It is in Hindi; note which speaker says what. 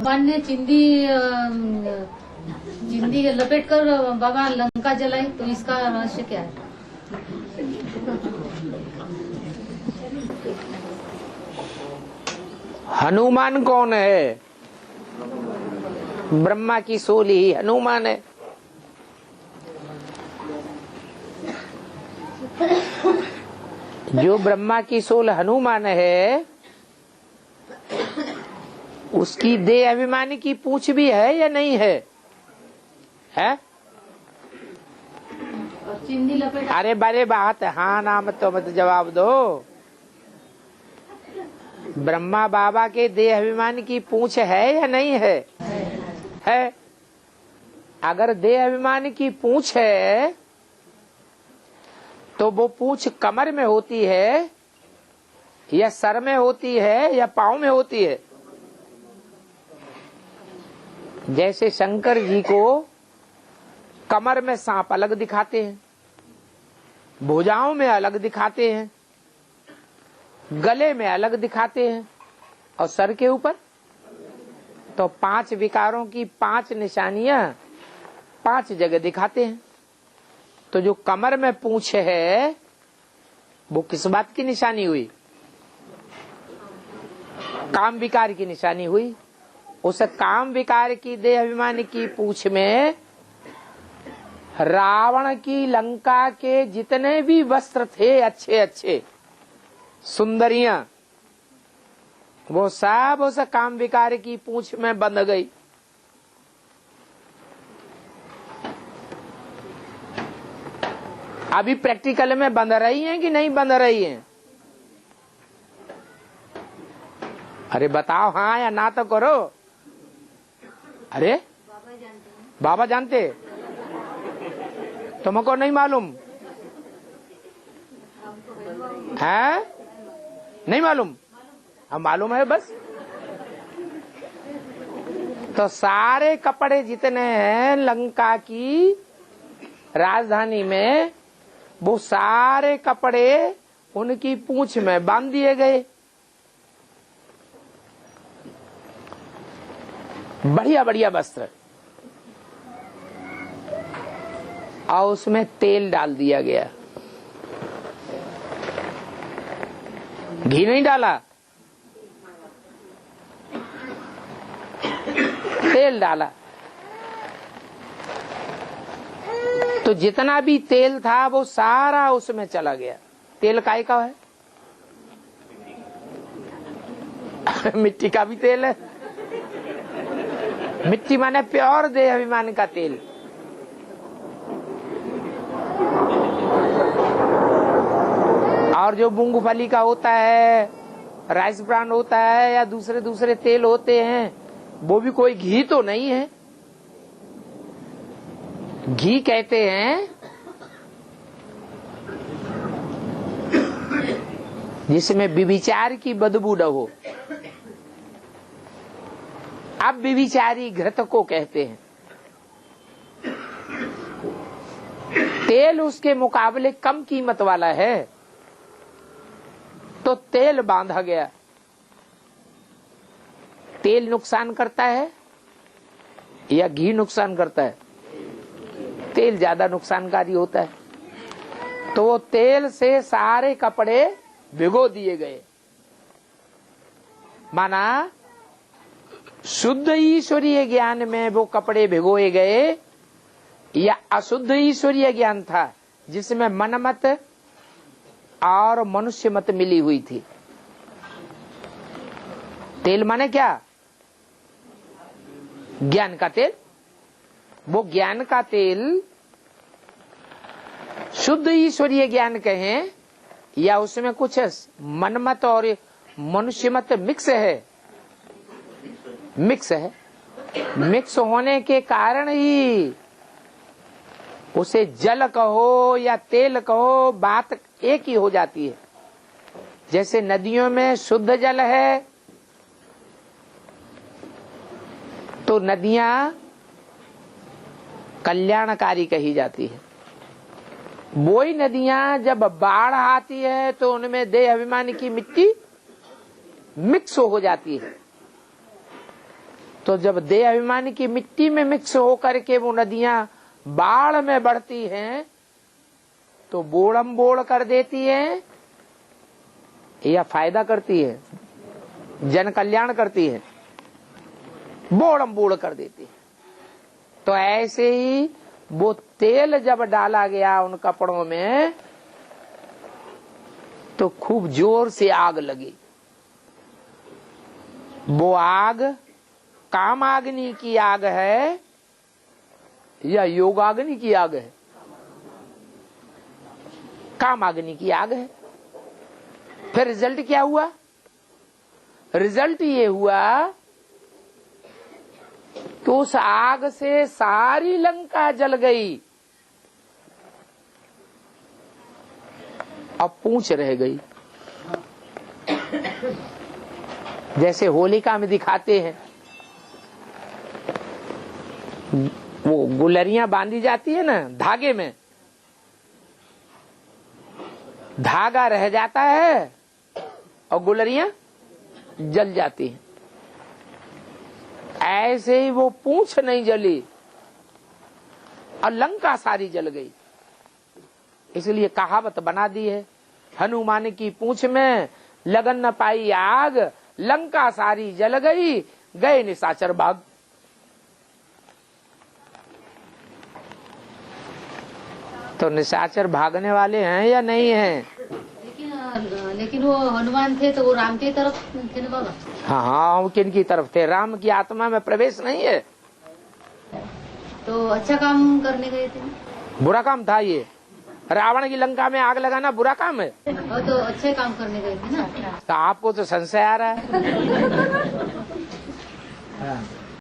Speaker 1: भगवान ने चिंदी लपेट कर बाबा लंका जलाई, तो इसका रहस्य क्या है?
Speaker 2: हनुमान कौन है? ब्रह्मा की सोल ही हनुमान है। जो ब्रह्मा की सोल हनुमान है, उसकी देह अभिमानी की पूंछ भी है या नहीं है? है?
Speaker 1: चिंदी लपेट।
Speaker 2: अरे बड़े बात है, हाँ ना मत तो मत जवाब दो। ब्रह्मा बाबा के देह अभिमान की पूंछ है या नहीं है? है। अगर देह अभिमान की पूंछ है तो वो पूंछ कमर में होती है या सर में होती है या पांव में होती है? जैसे शंकर जी को कमर में सांप अलग दिखाते हैं, भुजाओं में अलग दिखाते हैं, गले में अलग दिखाते हैं, और सर के ऊपर तो 5 विकारों की 5 निशानियां 5 जगह दिखाते हैं। तो जो कमर में पूंछ है वो किस बात की निशानी हुई? काम विकार की निशानी हुई। उस काम विकार की देह अभिमान की पूंछ में रावण की लंका के जितने भी वस्त्र थे अच्छे अच्छे सुंदरियां, वो सब उस काम विकार की पूंछ में बंध गई। अभी प्रैक्टिकल में बंध रही हैं कि नहीं बंध रही हैं? अरे बताओ हाँ या ना तो करो। अरे बाबा जानते, तुमको नहीं मालूम है? नहीं मालूम? हम मालूम है बस। तो सारे कपड़े जितने हैं लंका की राजधानी में, वो सारे कपड़े उनकी पूंछ में बांध दिए गए। बढ़िया बढ़िया वस्त्र, और उसमें तेल डाल दिया गया। घी नहीं डाला, तेल डाला। तो जितना भी तेल था वो सारा उसमें चला गया। तेल काय का है? मिट्टी का भी तेल है। मिट्टी माने प्योर देह अभिमान का तेल। और जो मूंगफली का होता है, राइस ब्रांड होता है, या दूसरे दूसरे तेल होते हैं, वो भी कोई घी तो नहीं है। घी कहते हैं जिसमें व्यभिचार की बदबू न हो। अब व्यभिचारी घृत को कहते हैं। तेल उसके मुकाबले कम कीमत वाला है, तो तेल बांधा गया। तेल नुकसान करता है या घी नुकसान करता है? तेल ज्यादा नुकसानकारी होता है। तो वो तेल से सारे कपड़े भिगो दिए गए। माना शुद्ध ईश्वरीय ज्ञान में वो कपड़े भिगोए गए, या अशुद्ध ईश्वरीय ज्ञान था जिसमें मनमत और मनुष्य मत मिली हुई थी। तेल माने क्या? ज्ञान का तेल। वो ज्ञान का तेल शुद्ध ईश्वरीय ज्ञान कहें, या उसमें कुछ मनमत और मनुष्य मत मिक्स है? मिक्स है। मिक्स होने के कारण ही उसे जल कहो या तेल कहो, बात एक ही हो जाती है। जैसे नदियों में शुद्ध जल है तो नदियां कल्याणकारी कही जाती है। वही नदियां जब बाढ़ आती है तो उनमें देह अभिमान की मिट्टी मिक्स हो जाती है। तो जब देह अभिमानी की मिट्टी में मिक्स होकर के वो नदियां बाढ़ में बढ़ती हैं तो बोड़म बोड़ कर देती है या फायदा करती है, जन कल्याण करती है? बोड़म बोड़ कर देती है। तो ऐसे ही वो तेल जब डाला गया उन कपड़ों में तो खूब जोर से आग लगी। वो आग कामाग्नि की आग है या योगाग्नि की आग है? कामाग्नि की आग है। फिर रिजल्ट क्या हुआ? रिजल्ट ये हुआ कि उस आग से सारी लंका जल गई, अब पूंछ रह गई। जैसे होलिका में दिखाते हैं, वो गुलरियां बांधी जाती है ना धागे में, धागा रह जाता है और गुलरियां जल जाती हैं। ऐसे ही वो पूंछ नहीं जली और लंका सारी जल गई। इसलिए कहावत बना दी है, हनुमान की पूंछ में लगन न पाई आग, लंका सारी जल गई, गए निशाचर भाग। तो निशाचर भागने वाले हैं या नहीं हैं?
Speaker 1: लेकिन वो हनुमान थे तो वो राम की तरफ थे ना बाबा।
Speaker 2: हाँ, किन की तरफ थे? राम की आत्मा में प्रवेश नहीं है।
Speaker 1: तो अच्छा काम करने गए थे।
Speaker 2: बुरा काम था ये। रावण की लंका में आग लगाना बुरा काम है?
Speaker 1: और तो अच्छे काम करने गए थे ना।
Speaker 2: तो आपको तो संशय आ रहा है।